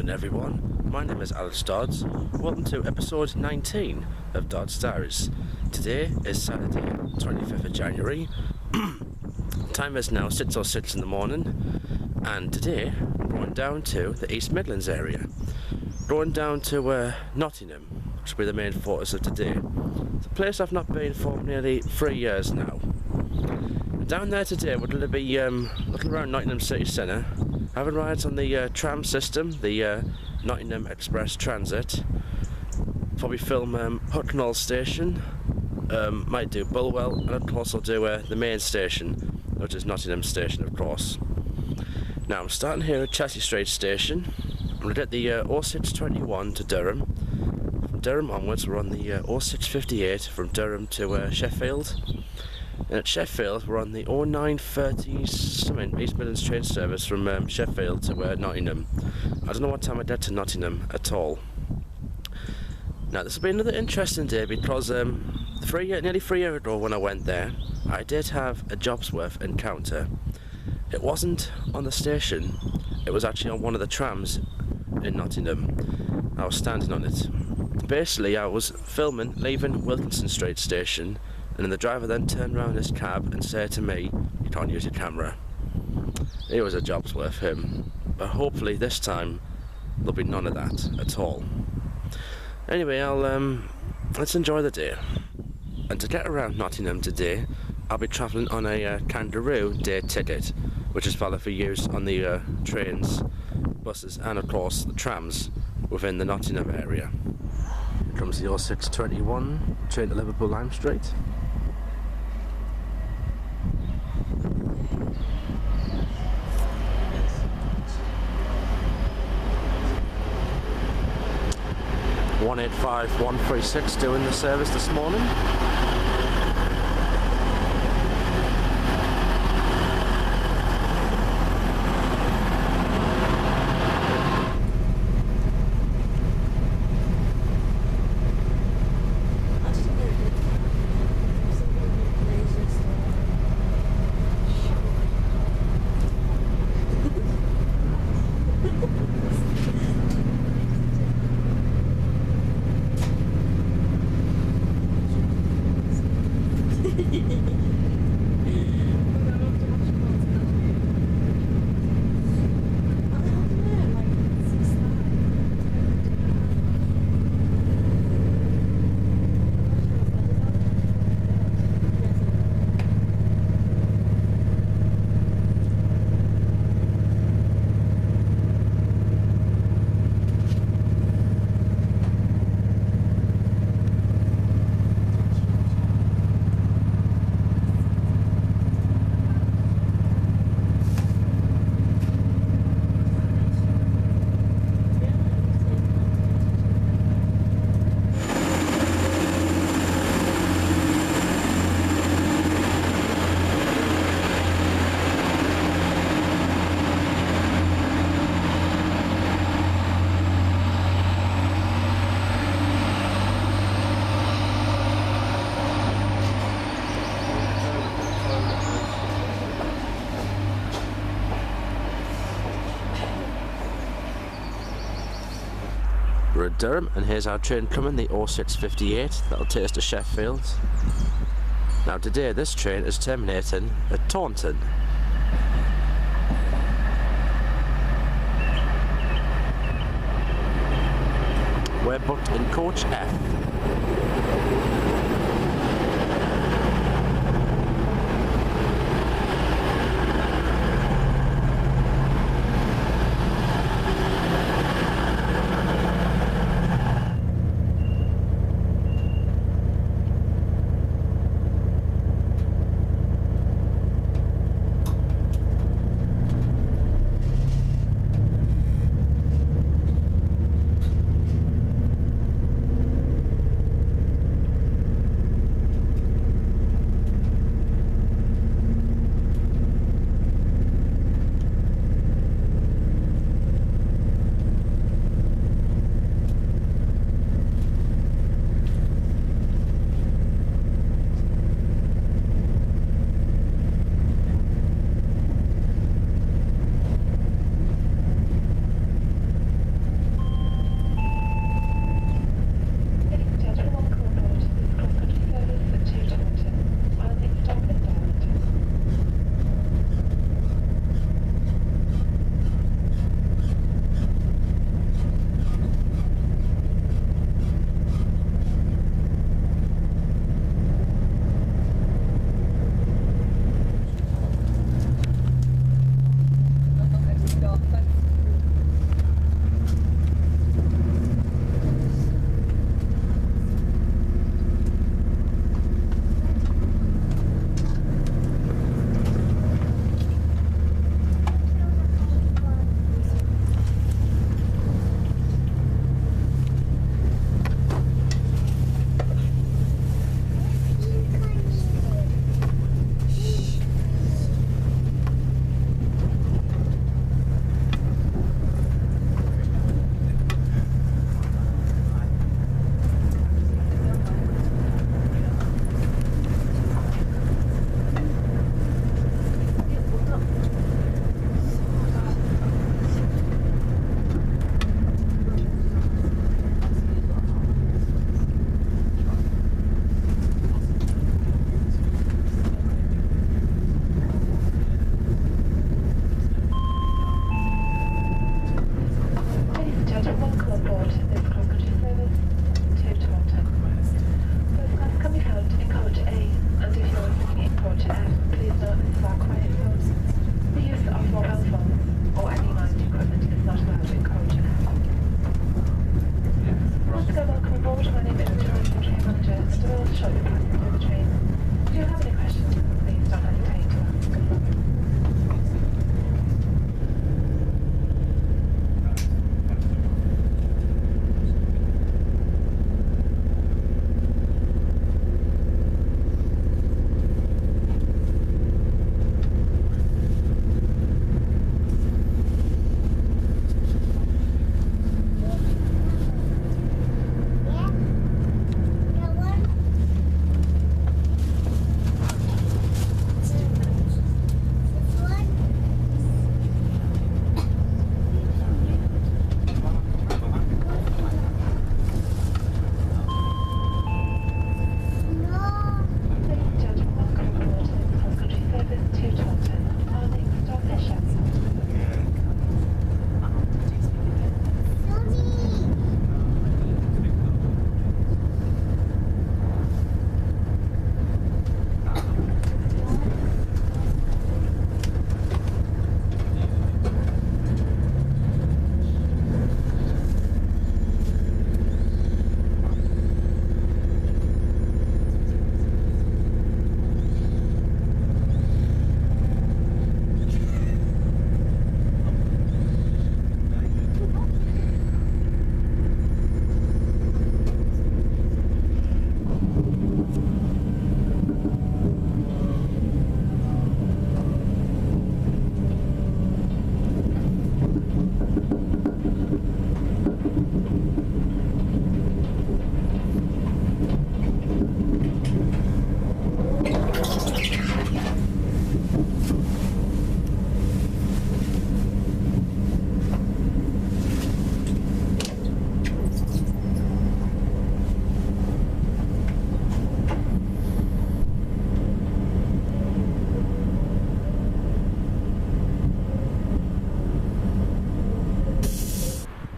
morning everyone, my name is Alex Dodds. Welcome to episode 19 of Dodds Diaries. Today is Saturday, 25th of January. Time is now 6:06 in the morning, and today I'm going down to the East Midlands area. Going down to Nottingham, which will be the main focus of today. It's a place I've not been for nearly 3 years now. Down there today we're going to be looking around Nottingham City Centre, having rides on the tram system, the Nottingham Express Transit. Probably film Hucknall Station, might do Bulwell, and of course I'll do the main station, which is Nottingham Station of course. Now I'm starting here at Chesterfield Station. I'm going to get the 0621 to Durham. From Durham onwards we're on the 0658 from Durham to Sheffield. And at Sheffield we're on the 0930 something East Midlands train service from Sheffield to Nottingham. I don't know what time I get to Nottingham at all. Now this will be another interesting day because nearly 3 years ago when I went there, I did have a Jobsworth encounter. It wasn't on the station, it was actually on one of the trams in Nottingham. I was standing on it. Basically I was filming leaving Wilkinson Street station, and then the driver then turned around his cab and said to me, "You can't use your camera." It was a Jobsworth, him. But hopefully this time there'll be none of that at all. Anyway, let's enjoy the day. And to get around Nottingham today, I'll be travelling on a Kangaroo day ticket, which is valid for use on the trains, buses and of course the trams within the Nottingham area. Here comes the 0621 train to Liverpool Lime Street. One 136 doing the service this morning. We're at Durham, and here's our train coming, the 0658, that'll take us to Sheffield. Now today this train is terminating at Taunton. We're booked in coach F.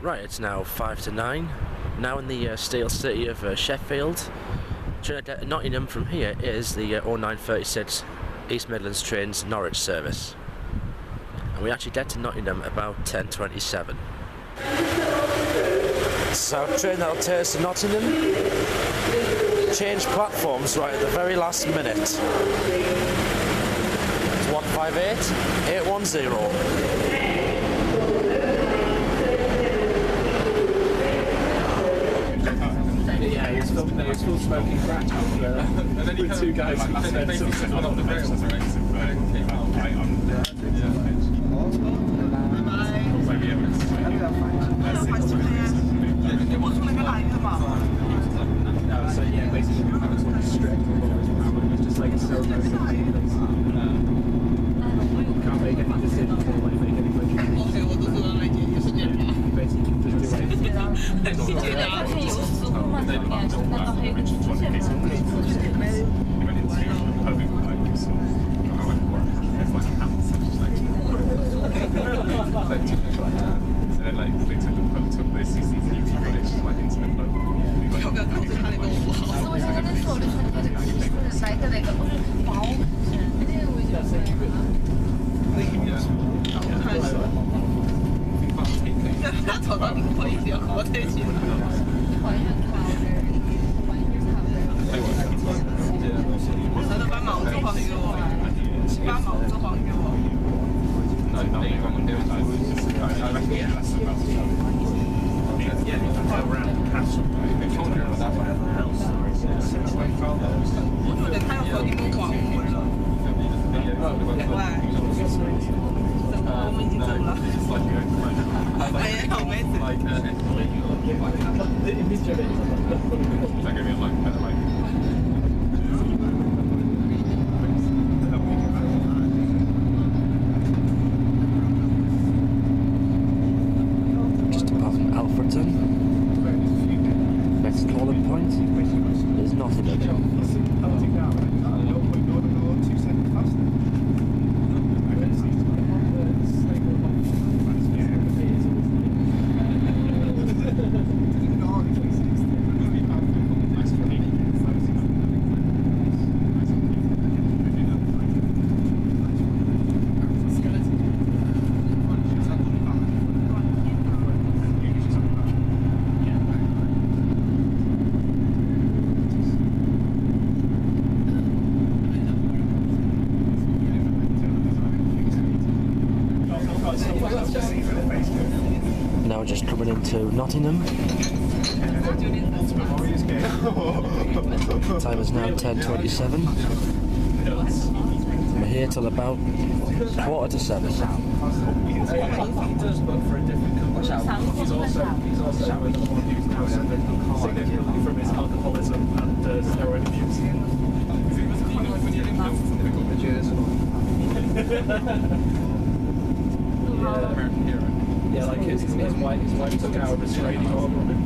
Right, it's now 5 to 9. Now in the steel city of Sheffield. Train to Nottingham from here is the 0936 East Midlands trains Norwich service. And we actually get to Nottingham about 10:27. So train that'll take us to Nottingham. Change platforms right at the very last minute. It's 158 810. Yeah, it's still smoking crack and then with two guys who said something on the rails and came out right on the so yeah, basically we have a sort of strict it's just like a ceremony. Can't make any decisions or like make any budgets. Basically just do anything. Just above Alfreton. Next calling point is Nottingham. Now just coming into Nottingham. Time is now 10:27. We're here till about 6:45. He does look for a different company. He's also the one who's now significantly from his alcoholism and steroid abuse. Yeah, like his wife took out a restraining order on him.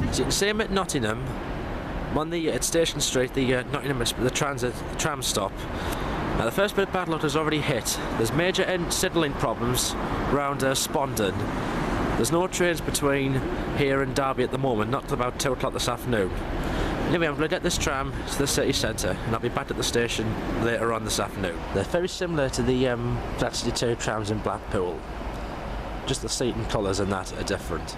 As you can see, I'm at Nottingham. I'm on the at Station Street, the tram stop. Now the first bit of bad luck has already hit. There's major signalling problems around Spondon. There's no trains between here and Derby at the moment, not till about 2 o'clock this afternoon. Anyway, I'm going to get this tram to the city centre and I'll be back at the station later on this afternoon. They're very similar to the Flat City 2 trams in Blackpool. Just the seat and colours and that are different.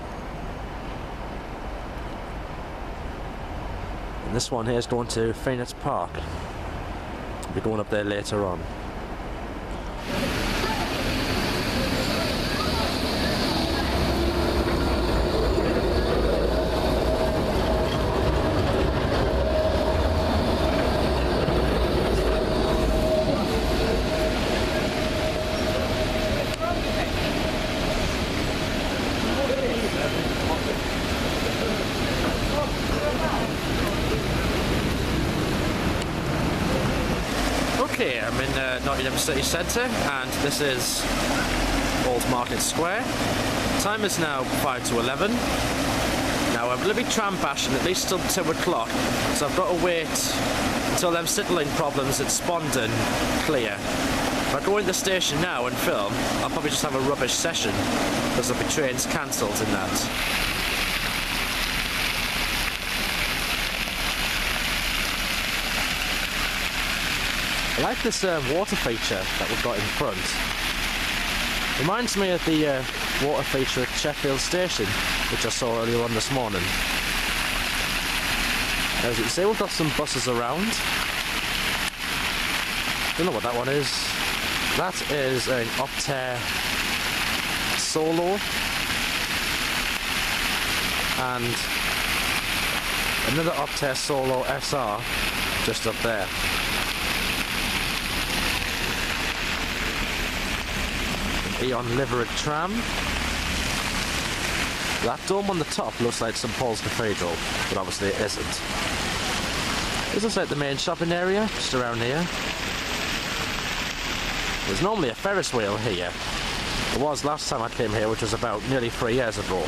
And this one here is going to Phoneix Park. I'll be going up there later on. Okay, I'm in Nottingham City Centre and this is Old Market Square. Time is now 5 to 11. Now I'm going to be tram bashing at least till 2 o'clock, so I've got to wait until them signalling problems at Spondon clear. If I go in the station now and film, I'll probably just have a rubbish session because there'll be trains cancelled in that. I like this water feature that we've got in front. Reminds me of the water feature at Sheffield Station, which I saw earlier on this morning. As you can see, we've got some buses around. Don't know what that one is. That is an Optare Solo. And another Optare Solo SR just up there. Eon liveried tram. That dome on the top looks like St Paul's Cathedral, but obviously it isn't. This looks like the main shopping area, just around here. There's normally a Ferris wheel here. It was last time I came here, which was about nearly 3 years ago.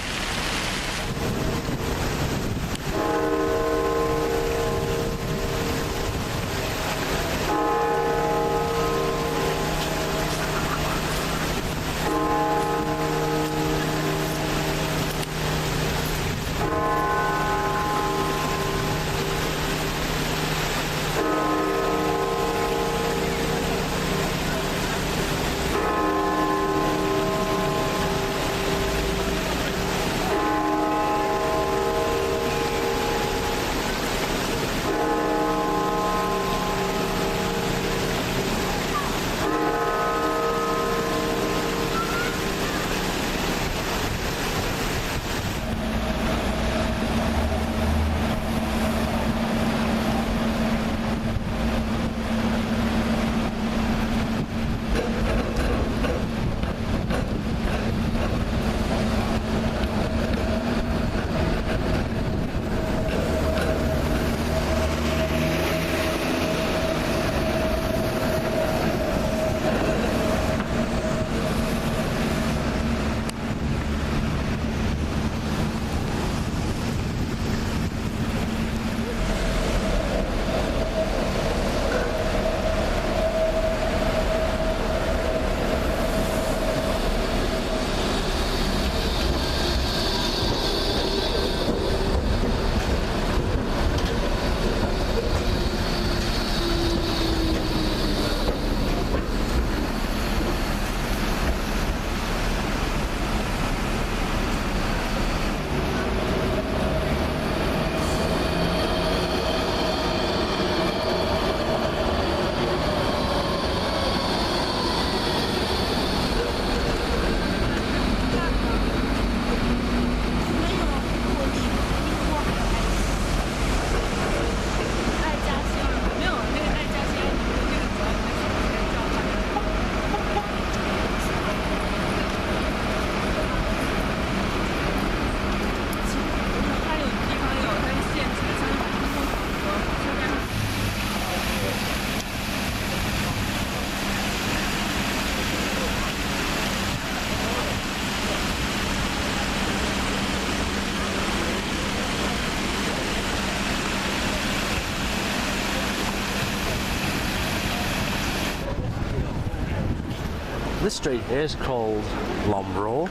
This street is called Lombrow.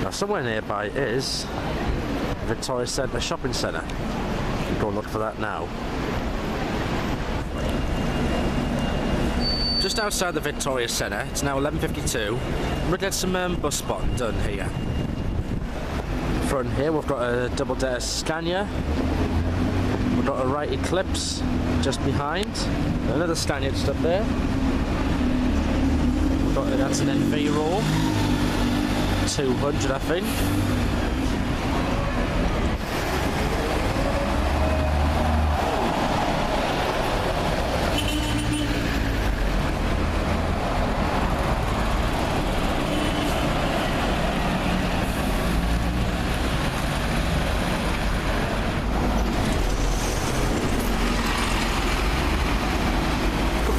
Now somewhere nearby is Victoria Centre Shopping Centre. Go and look for that now. Just outside the Victoria Centre, it's now 11:52. We'll get some bus spotting done here. Front here we've got a double-decker Scania. We've got a right Eclipse just behind. Another Scania just up there. We've got that's an Enviro 200, I think.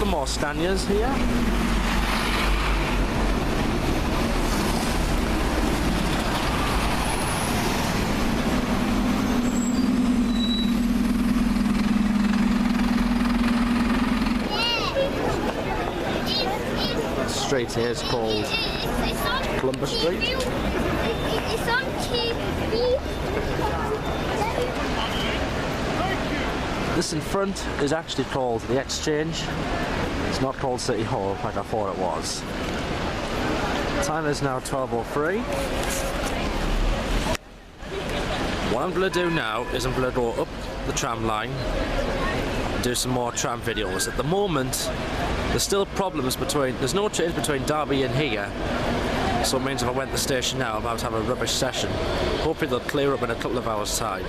More Scanias here. This street here is called Columbus Street. It's on TV. This in front is actually called the Exchange. It's not called City Hall like I thought it was. Time is now 12:03. What I'm going to do now is I'm going to go up the tram line and do some more tram videos. At the moment, there's still problems between, there's no change between Derby and here. So it means if I went to the station now, I'm about to have a rubbish session. Hopefully they'll clear up in a couple of hours' time.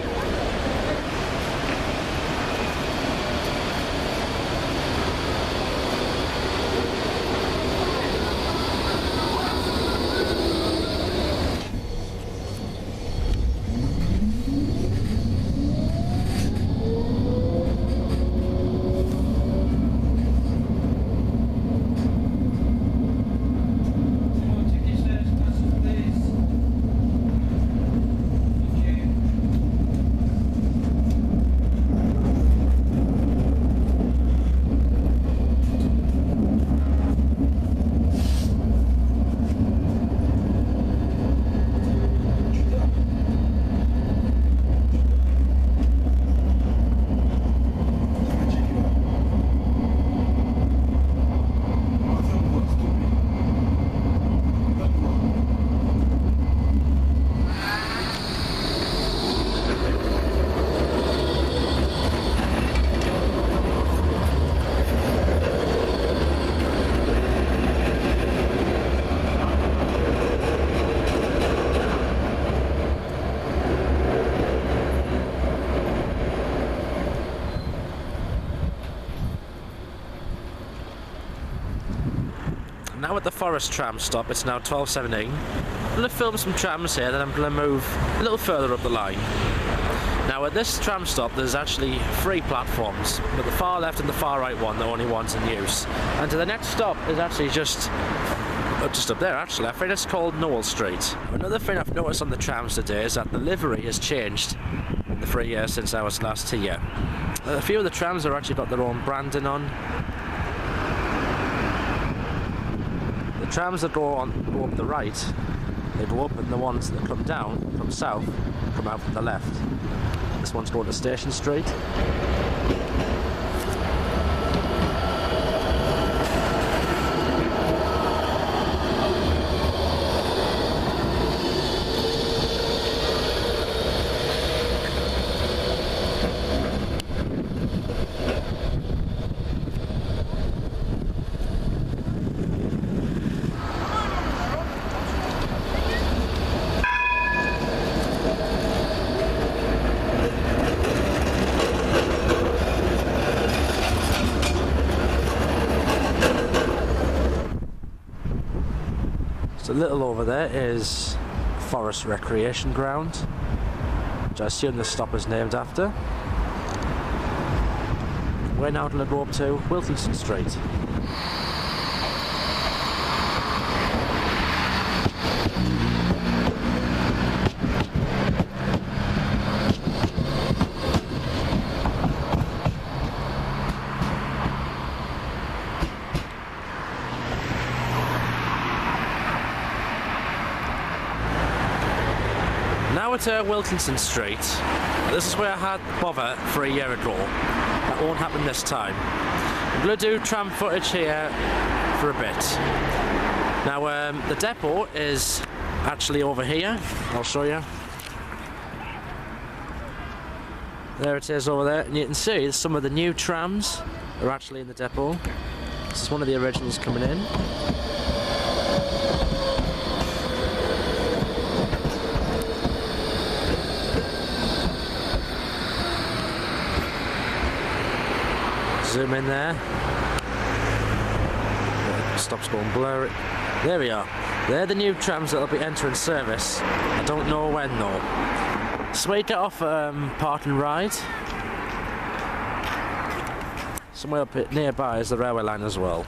Now at the Forest tram stop, it's now 12:17. I'm going to film some trams here, then I'm going to move a little further up the line. Now at this tram stop there's actually 3 platforms, but the far left and the far right one, the only ones in use. And to the next stop is actually just up there actually. I think it's called Noel Street. Another thing I've noticed on the trams today is that the livery has changed in the 3 years since I was last here. A few of the trams have actually got their own branding on. The trams that go up the right, they go up, and the ones that come down, from south, come out from the left. This one's going to Station Street. So a little over there is Forest Recreation Ground, which I assume the stop is named after. We're now going to go up to Wilkinson Street. now at Wilkinson Street. This is where I had bother for a year ago. That won't happen this time. I'm going to do tram footage here for a bit. Now the depot is actually over here. I'll show you. There it is over there, and you can see some of the new trams are actually in the depot. This is one of the originals coming in. Zoom in there. Stops going blurry. There we are. They're the new trams that will be entering service. I don't know when though. So we get off Park and Ride. Somewhere up nearby is the railway line as well.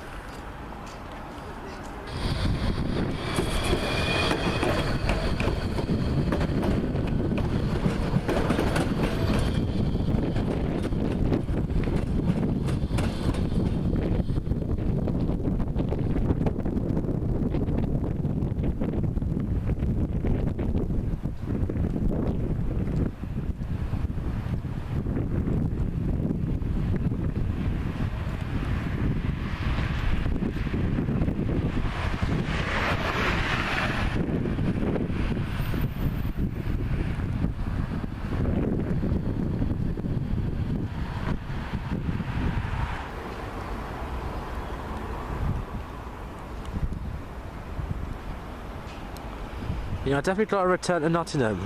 You know, I definitely got to return to Nottingham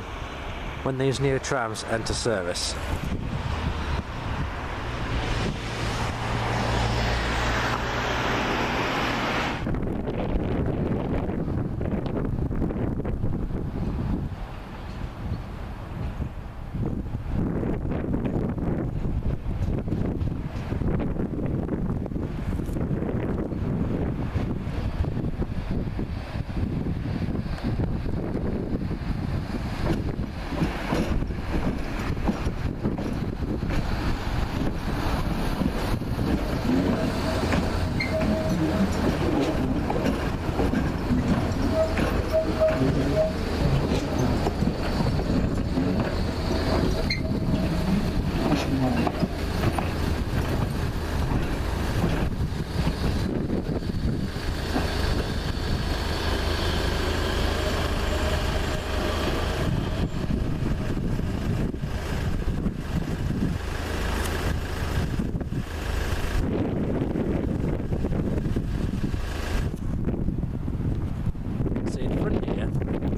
when these new trams enter service.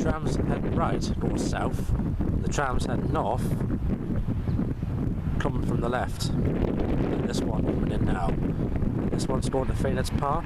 Trams heading right go south, the trams heading north coming from the left. And this one coming in now. This one's going to Phoneix Park.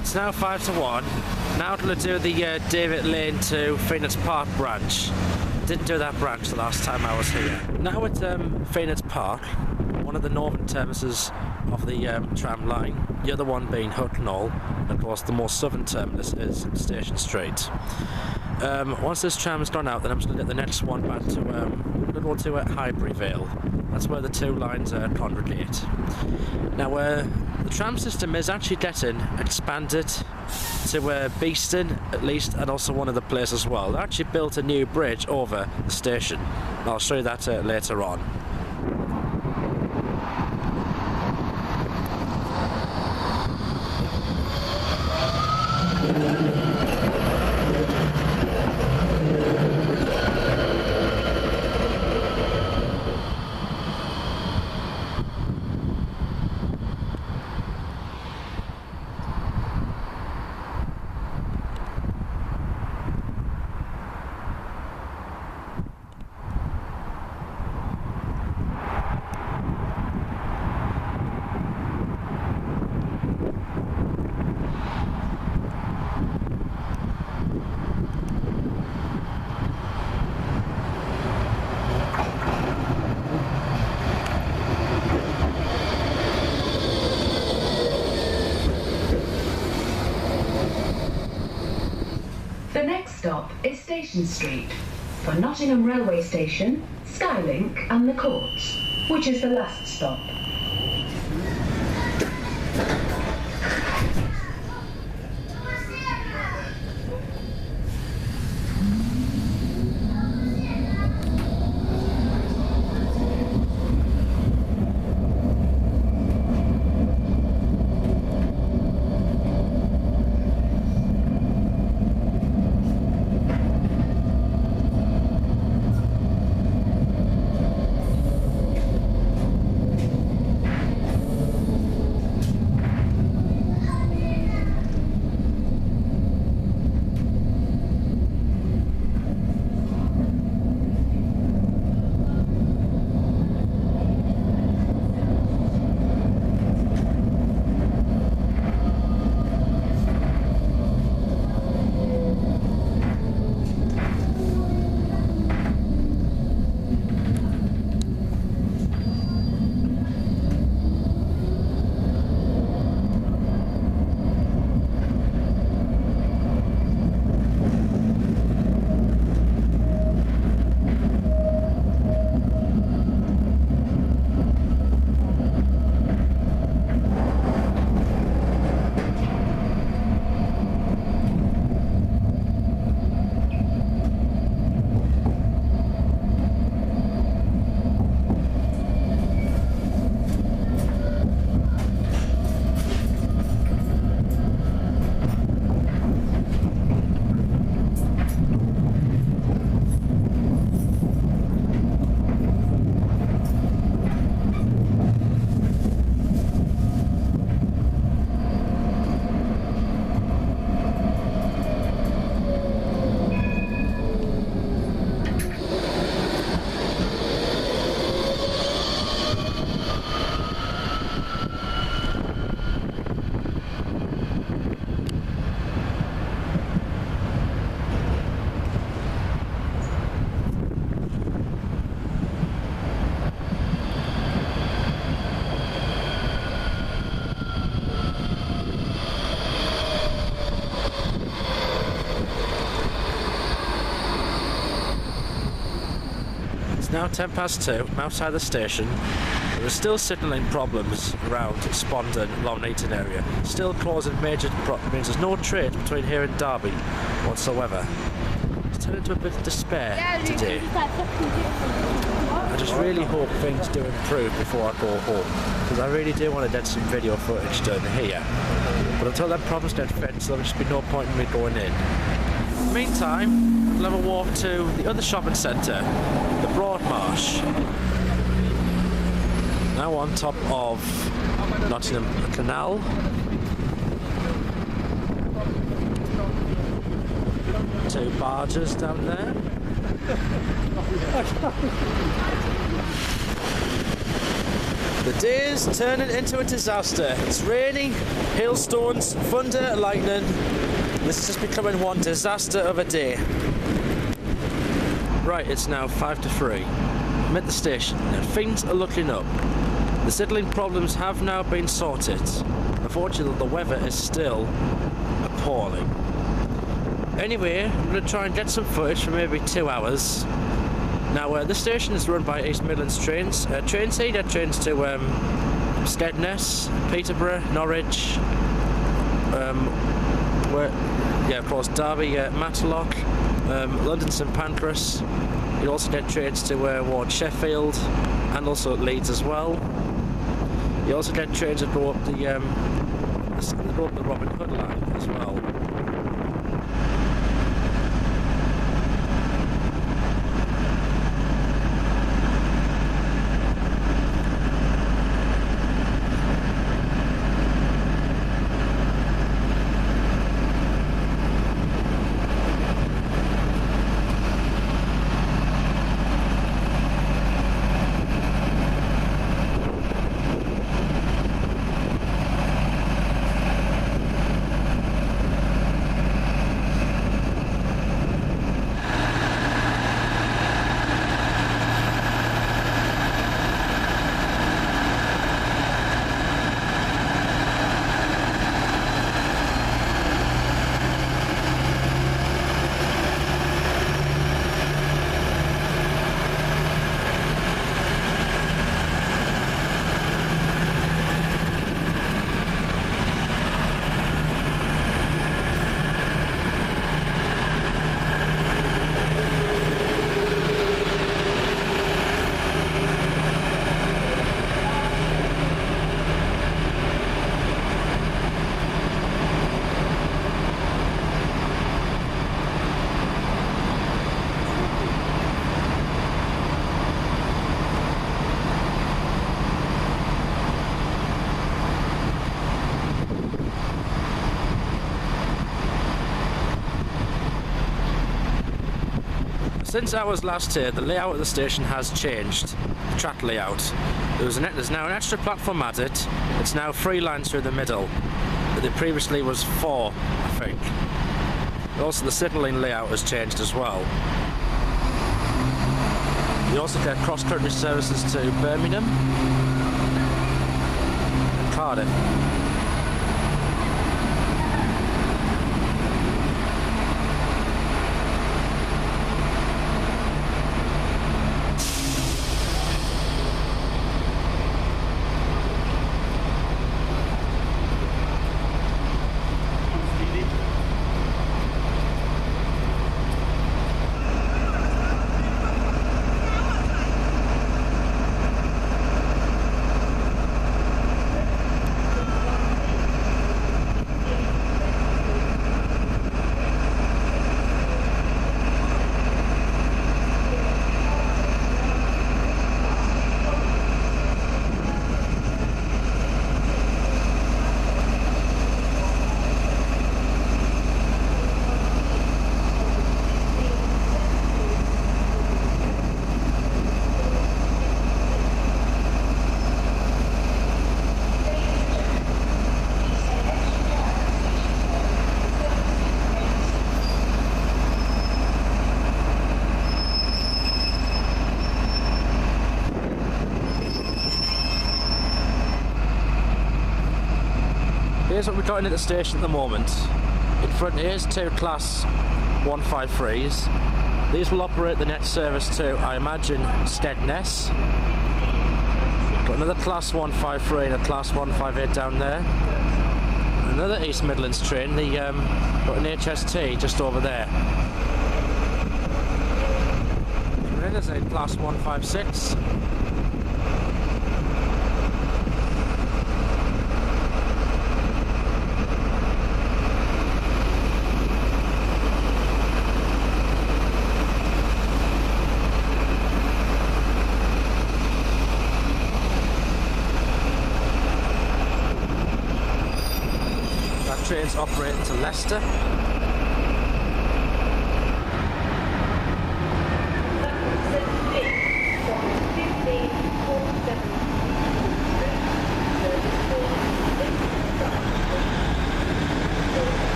It's now 5 to 1. Now to do the David Lane to Phoneix Park branch. Didn't do that branch the last time I was here. Now at Phoneix Park, one of the northern terminuses of the tram line, the other one being Hucknall, and of course the more southern terminus is Station Street. Once this tram has gone out, then I'm just going to get the next one back to Highbury Vale. That's where the two lines congregate. Now the tram system is actually getting expanded to Beeston at least, and also one other place as well. They actually built a new bridge over the station. I'll show you that later on. Carrington Street for Nottingham Railway Station, Skylink and the Courts, which is the last stop. It's now 2:10. I'm outside the station. There are still signalling problems around Spondon and Long Eaton area, still causing major problems. There's no trade between here and Derby whatsoever. It's turned into a bit of despair today. I just really hope things do improve before I go home, because I really do want to get some video footage done here. But until that problems get fixed, there'll just be no point in me going in. Meantime, we'll have a walk to the other shopping centre, the Broadmarsh. Now on top of Nottingham Canal. Two barges down there. The day is turning into a disaster. It's raining, hailstones, thunder, lightning. This is just becoming one disaster of a day. Right, it's now 5 to 3. I'm at the station and things are looking up. The signalling problems have now been sorted. Unfortunately, the weather is still appalling. Anyway, I'm going to try and get some footage for maybe 2 hours. Now, this station is run by East Midlands trains. Trains here get trains to Skegness, Peterborough, Norwich, of course, Derby, Matlock, London St Pancras. You also get trains to Sheffield and also Leeds as well. You also get trains that go up the Robin Hood line as well. Since I was last here, the layout of the station has changed. The track layout. There's now an extra platform at it. It's now 3 lines through the middle. There previously was 4, I think. Also, the signalling layout has changed as well. You also get cross-country services to Birmingham and Cardiff. Here's what we've got in at the station at the moment. In front here is 2 Class 153s. These will operate the next service to, I imagine, Skegness. Got another Class 153 and a Class 158 down there. Another East Midlands train, got an HST just over there. And then there's a Class 156. Trains operating to Leicester.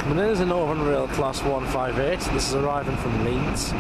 And there's a Northern Rail Class 158. This is arriving from Leeds.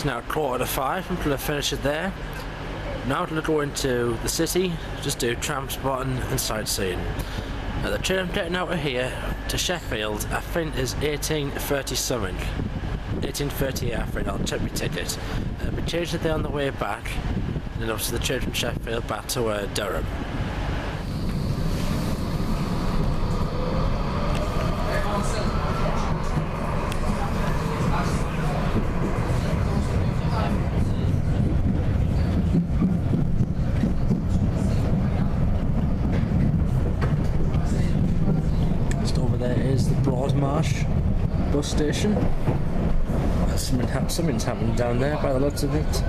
It's now 4:45 until I finish it there. Now to go into the city, just do tram spotting and sightseeing. Now the train I'm getting out of here to Sheffield, I think is 18:30 something. 18:30 I think, I'll check my ticket. I'll be changing it there on the way back, and then obviously the train from Sheffield back to Durham. Bus station. Something's happened down there by the looks of it.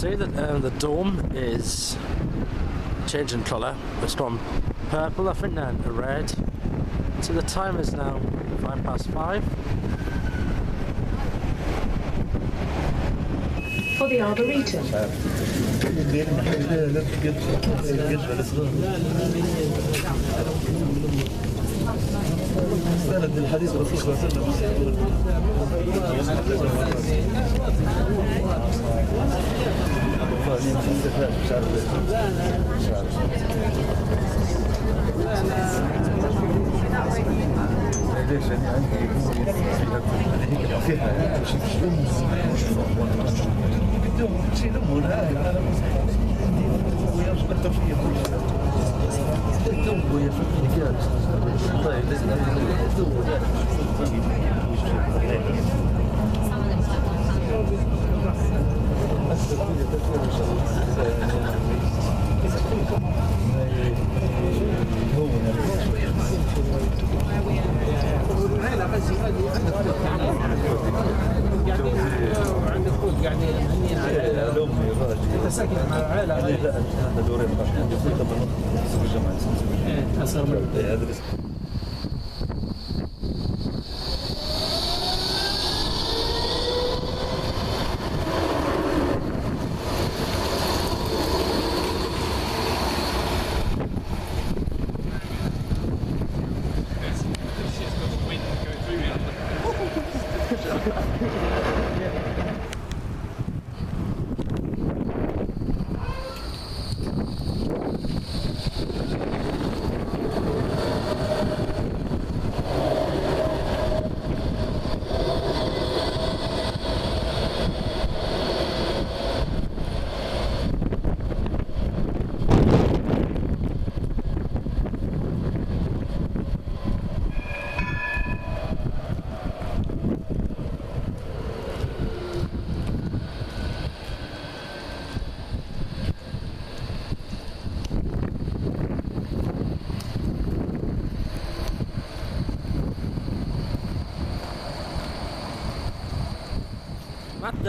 See that the dome is changing colour. It's gone purple, I think, now to red. So the time is now 5:05. For the Arboretum. الحديث الرسول صلى الله عليه وسلم ليش يعني عندي فيها شيء لمون هذا ويصبح تفصيل طيب انت ساكن مع العائله؟ لا انا دورين عندي في الجامعه. اصغر من ادرس.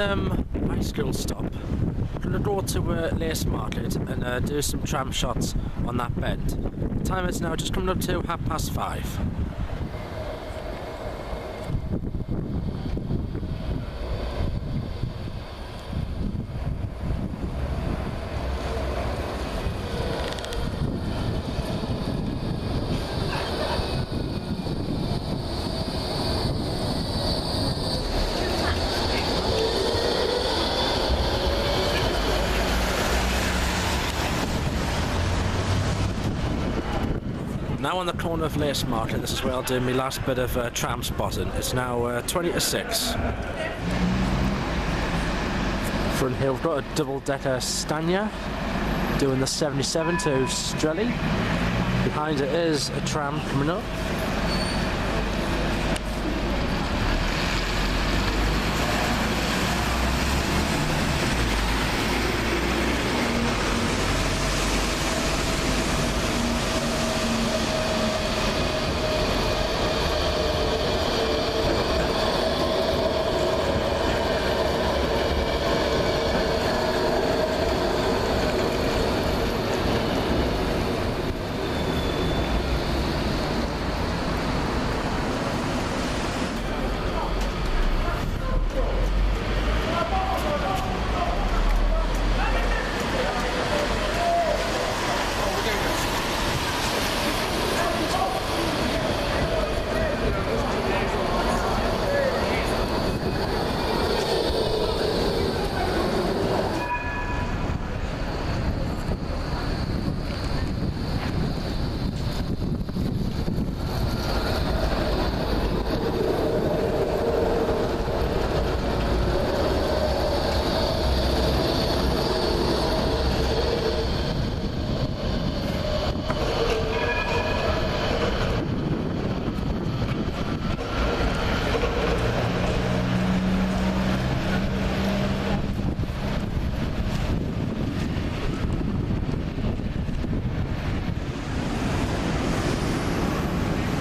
Nottingham High School stop. Gonna go to Lace Market and do some tram shots on that bend. The time is now just coming up to 5:30. Now on the corner of Lace Market, this is where I'll do my last bit of tram spotting. It's now 20 to 6. Front here we've got a double-decker Stania doing the 77 to Strelly. Behind it is a tram coming up.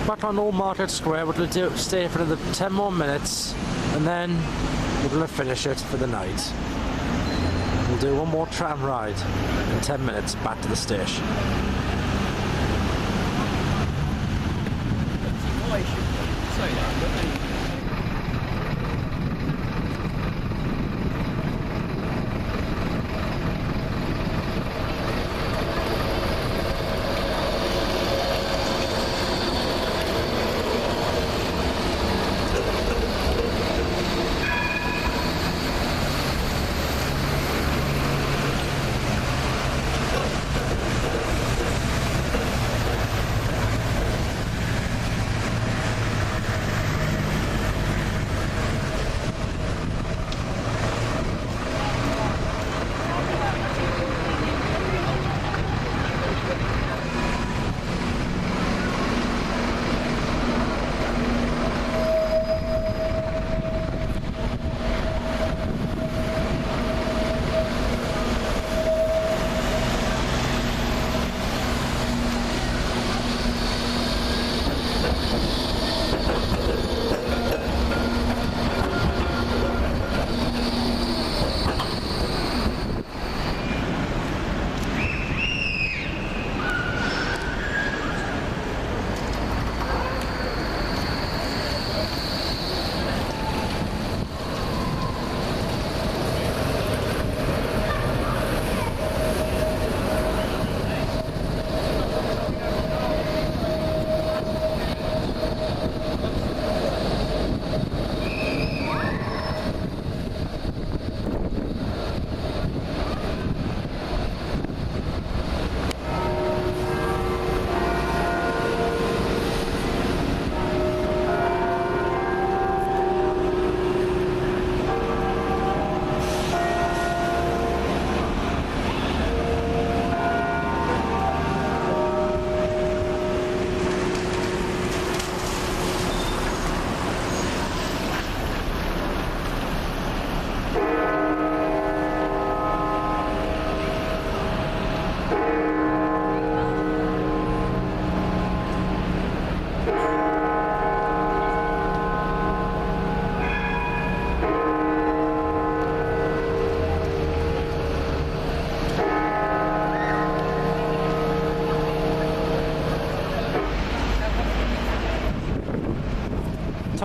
Back on Old Market Square, we're going to stay for another 10 more minutes and then we're going to finish it for the night. We'll do one more tram ride in 10 minutes back to the station.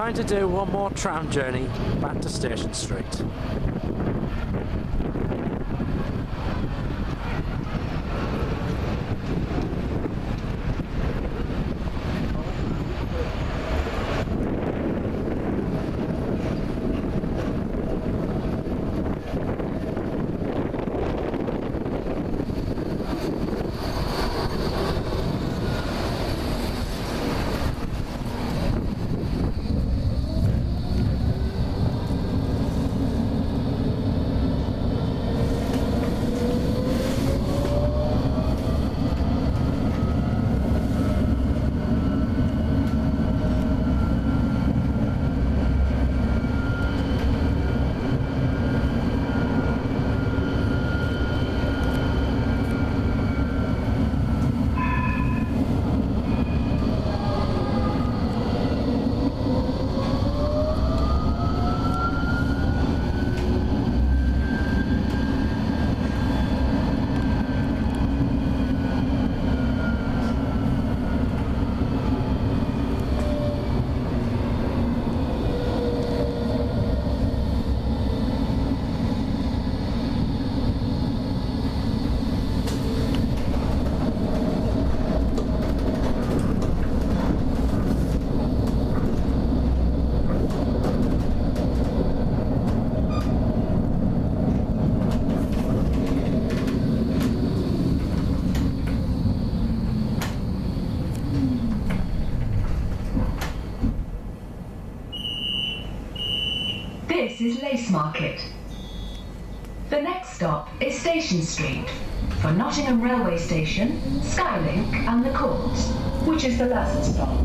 trying to do one more tram journey back to Station Street. This is Lace Market. The next stop is Station Street for Nottingham Railway Station, Skylink and the Courts, which is the last stop.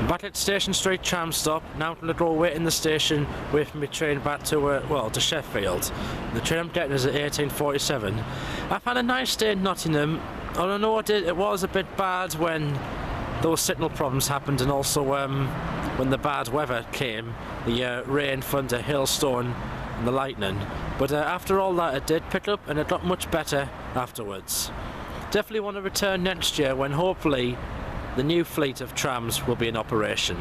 Back at Station Street tram stop, now to go wait in the station, wait for my train back to, to Sheffield. The train I'm getting is at 18:47. I've had a nice day in Nottingham, although I know it was a bit bad when those signal problems happened, and also when the bad weather came, the rain, thunder, hailstone and the lightning. But after all that, it did pick up and it got much better afterwards. Definitely want to return next year when hopefully the new fleet of trams will be in operation.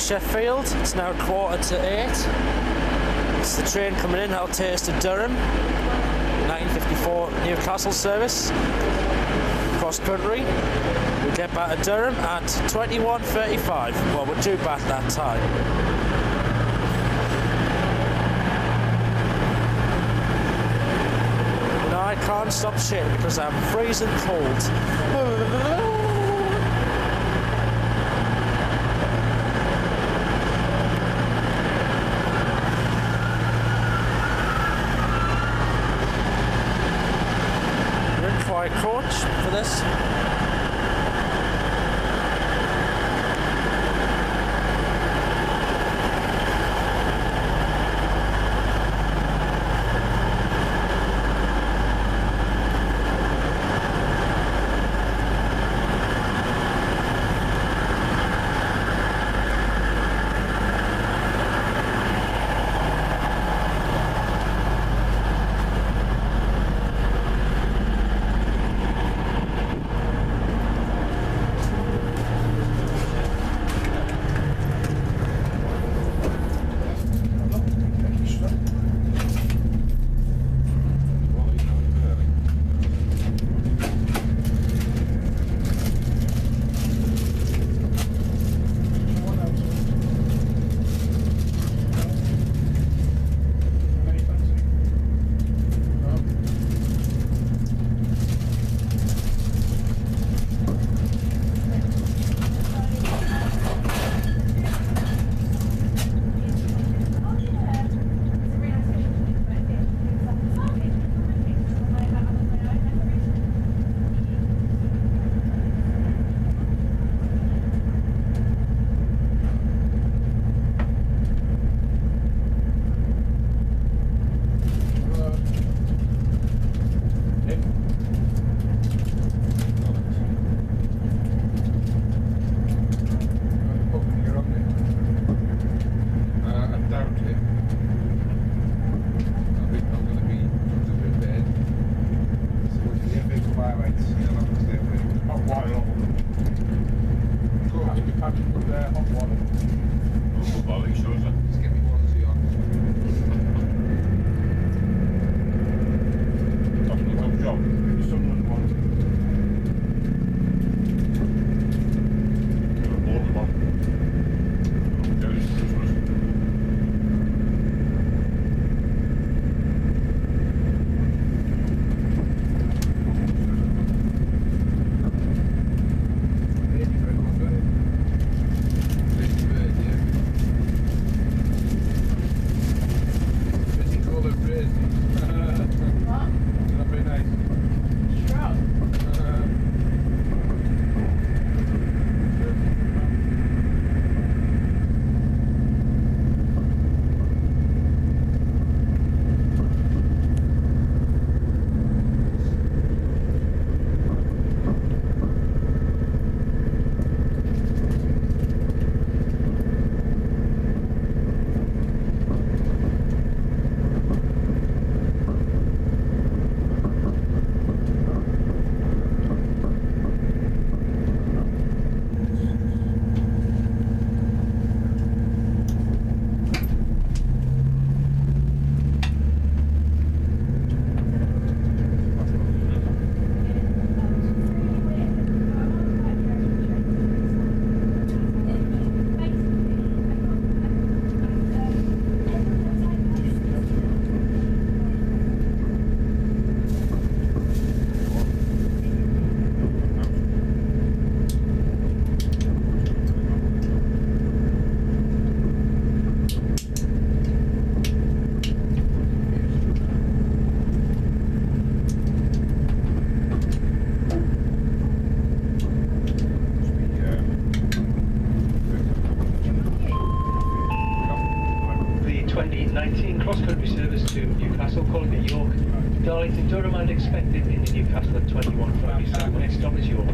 Sheffield, it's now 7:45. It's the train coming in that'll take us to Durham. 1954 Newcastle service. Cross country. We get back to Durham at 21:35. Well, we're due back that time. Now I can't stop shaking because I'm freezing cold. Coach for this. and the 19 cross-country service to Newcastle, calling at York, Darlington, Durham, and expected into Newcastle at 21:47. Next stop is York.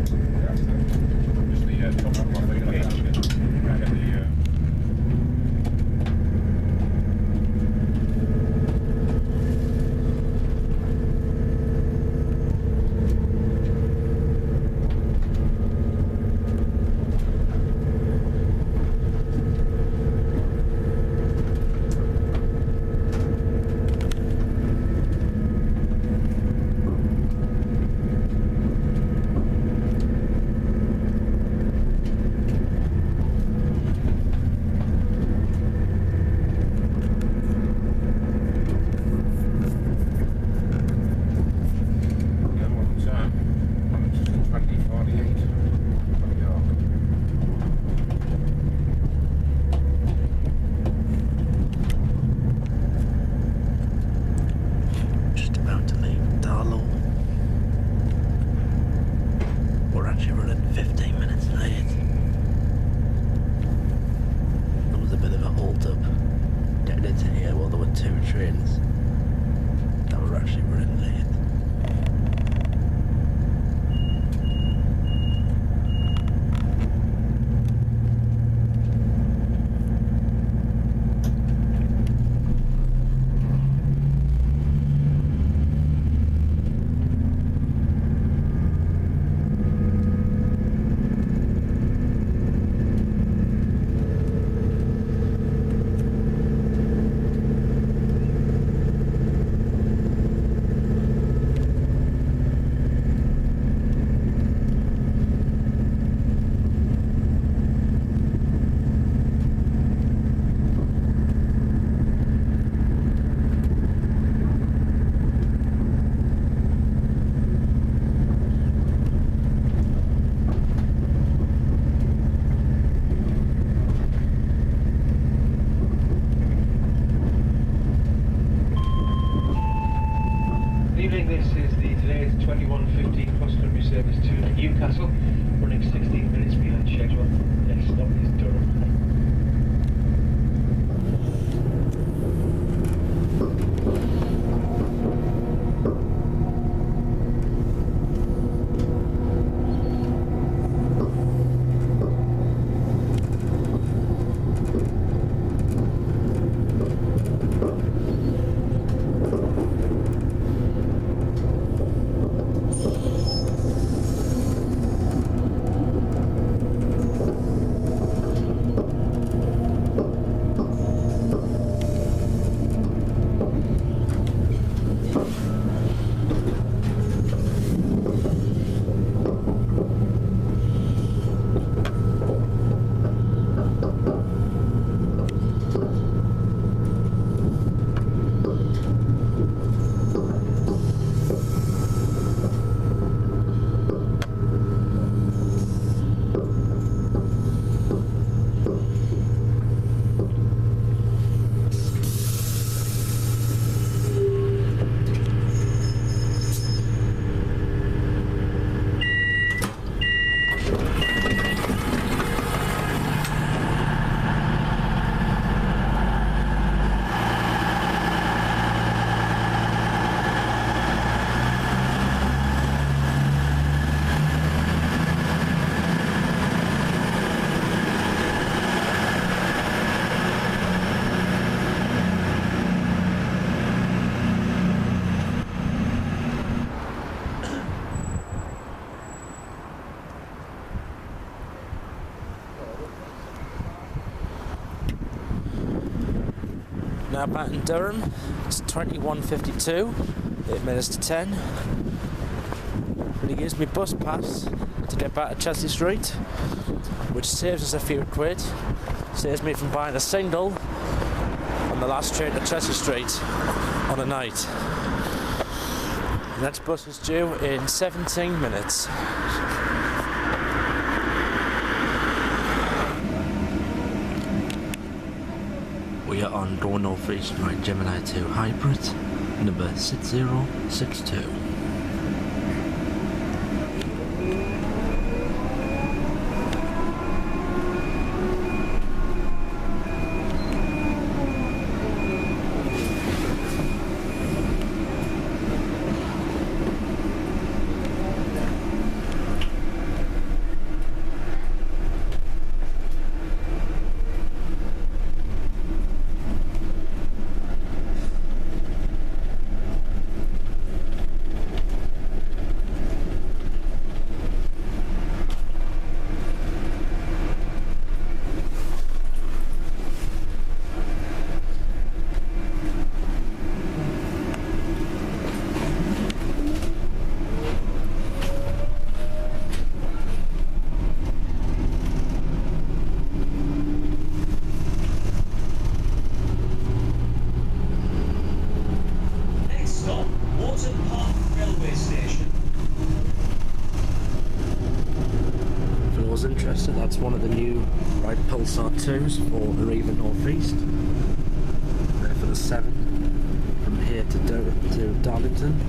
This is the today's 21:15 cross-country service to Newcastle, running 16 minutes behind schedule. Next stop is Durham. Now back in Durham, it's 21:52, 8 minutes to 10. And he gives me bus pass to get back to Chelsea Street, which saves us a few quid, saves me from buying a single on the last train to Chelsea Street on a night. The next bus is due in 17 minutes. We are on North East Line Gemini 2 Hybrid, number 6062. SR2s for Arriva North East. There for the 7 from here to Darlington.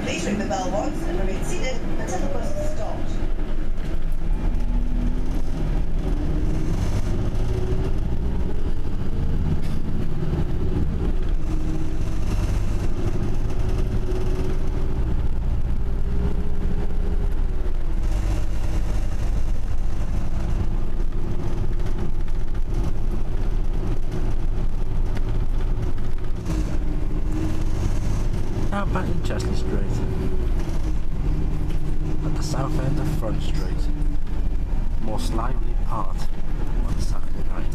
Please ring the bell once and remain seated until the bus is stopped. Out back in Chester Street, at the south end of Front Street, most lively part on Saturday night.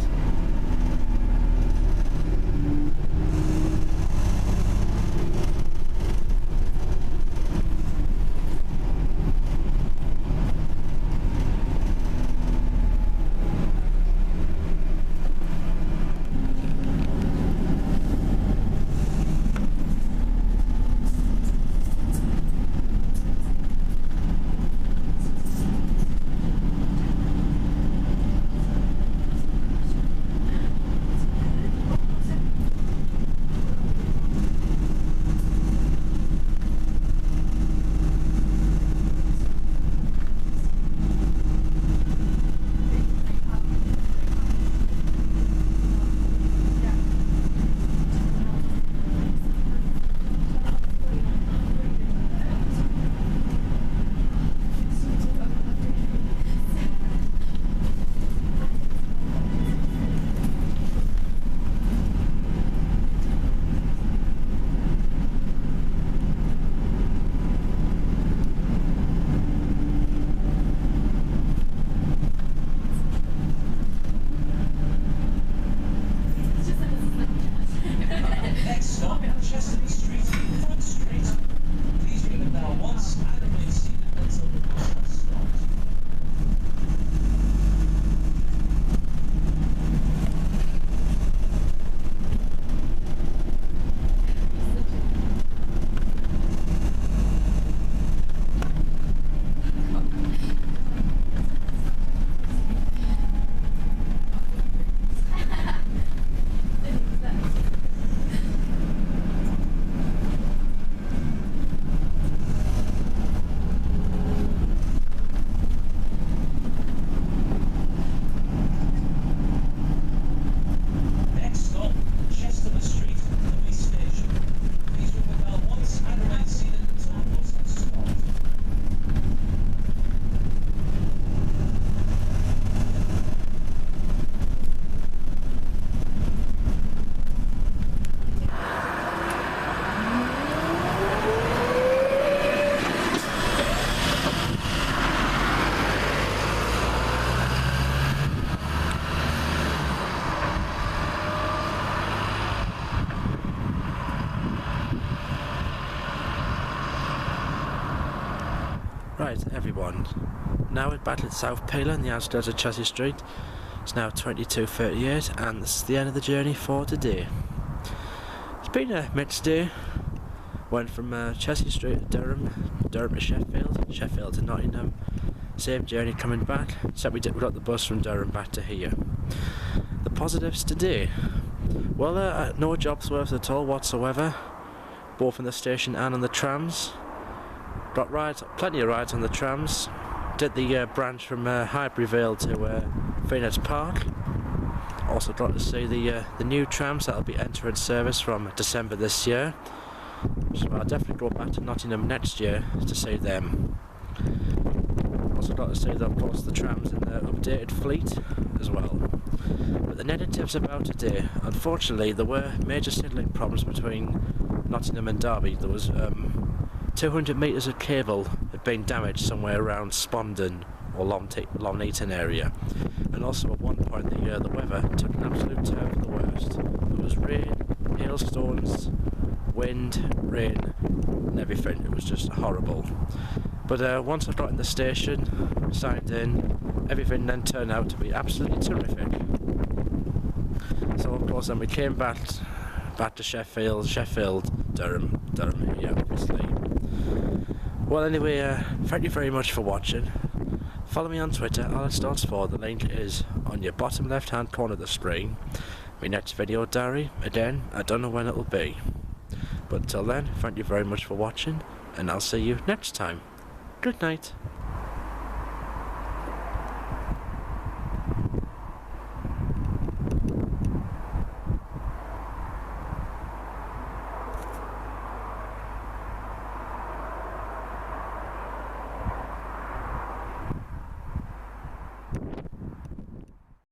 Right, everyone. Now we're back at South Peeler in the outskirts of Chelsea Street. It's now 22:38 and this is the end of the journey for today. It's been a mixed day. Went from Chelsea Street to Durham, Durham to Sheffield, Sheffield to Nottingham. Same journey coming back, except we got the bus from Durham back to here. The positives today. Well, no jobs worth at all whatsoever, both in the station and on the trams. Got rides, plenty of rides on the trams. Did the branch from Highbury Vale to Phoneix Park. Also got to see the new trams that'll be entering service from December this year. So I'll definitely go back to Nottingham next year to see them. Also got to see, of course, the trams in the updated fleet as well. But the negatives about today, unfortunately, there were major signalling problems between Nottingham and Derby. There was 200 metres of cable had been damaged somewhere around Spondon or Long Eaton area. And also at one point the weather took an absolute turn for the worst. There was rain, hailstones, wind, rain and everything. It was just horrible. But once I got in the station, signed in, everything then turned out to be absolutely terrific. So of course then we came back to Sheffield, Durham here obviously. Well anyway, thank you very much for watching. Follow me on Twitter, hailstones4, the link is on your bottom left hand corner of the screen. My next video diary, again, I don't know when it'll be. But until then, thank you very much for watching, and I'll see you next time. Good night.